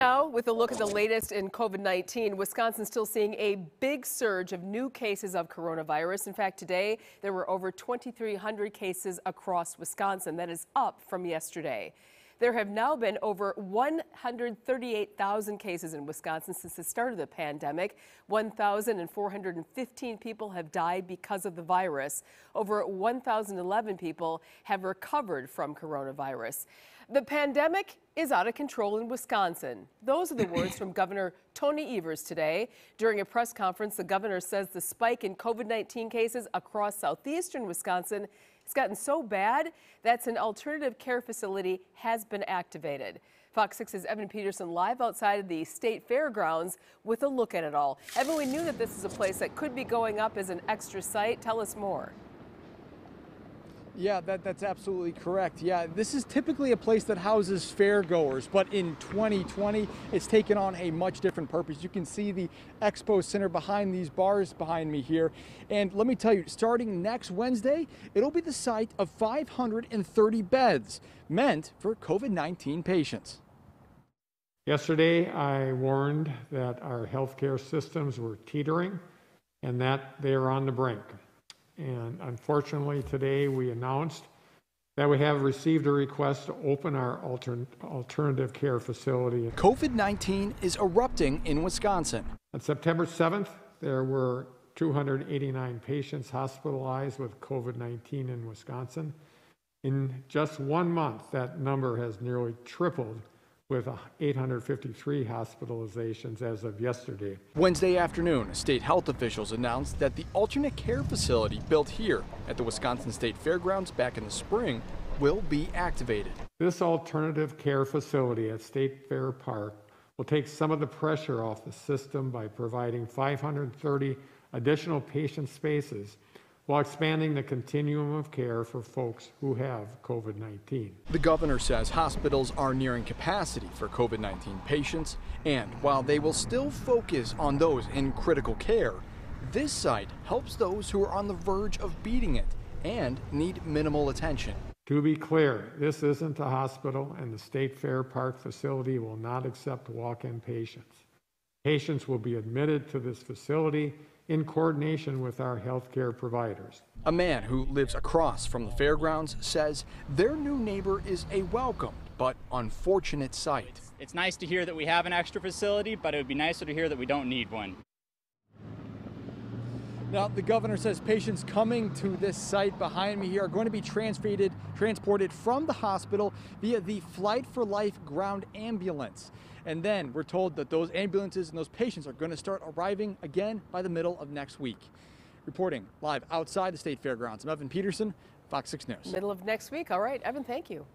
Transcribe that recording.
Now, with a look at the latest in COVID-19, Wisconsin's still seeing a big surge of new cases of coronavirus. In fact, today there were over 2,300 cases across Wisconsin. That is up from yesterday. There have now been over 138,000 cases in Wisconsin since the start of the pandemic. 1,415 people have died because of the virus. Over 1,011 people have recovered from coronavirus. The pandemic is out of control in Wisconsin. Those are the words from Governor Tony Evers today. During a press conference, the governor says the spike in COVID-19 cases across southeastern Wisconsin has gotten so bad that an alternative care facility has been activated. Fox 6's Evan Peterson live outside of the state fairgrounds with a look at it all. Evan, we knew that this is a place that could be going up as an extra site. Tell us more. Yeah, that's absolutely correct. Yeah, this is typically a place that houses fairgoers, but in 2020, it's taken on a much different purpose. You can see the Expo Center behind these bars behind me here. And let me tell you, starting next Wednesday, it'll be the site of 530 beds meant for COVID-19 patients. Yesterday, I warned that our healthcare systems were teetering and that they are on the brink. And unfortunately, today we announced that we have received a request to open our alternative care facility. COVID-19 is erupting in Wisconsin. On September 7th, there were 289 patients hospitalized with COVID-19 in Wisconsin. In just 1 month, that number has nearly tripled, with 853 hospitalizations as of yesterday. Wednesday afternoon, state health officials announced that the alternate care facility built here at the Wisconsin State Fairgrounds back in the spring will be activated. This alternative care facility at State Fair Park will take some of the pressure off the system by providing 530 additional patient spaces while expanding the continuum of care for folks who have COVID-19. The governor says hospitals are nearing capacity for COVID-19 patients, and while they will still focus on those in critical care, this site helps those who are on the verge of beating it and need minimal attention. To be clear, this isn't a hospital, and the State Fair Park facility will not accept walk-in patients. Patients will be admitted to this facility in coordination with our healthcare providers. A man who lives across from the fairgrounds says their new neighbor is a welcome but unfortunate sight. It's nice to hear that we have an extra facility, but it would be nicer to hear that we don't need one. Now, the governor says patients coming to this site behind me here are going to be transported from the hospital via the Flight for Life ground ambulance. And then we're told that those ambulances and those patients are going to start arriving again by the middle of next week. Reporting live outside the state fairgrounds, I'm Evan Peterson, Fox 6 News. Middle of next week. All right, Evan, thank you.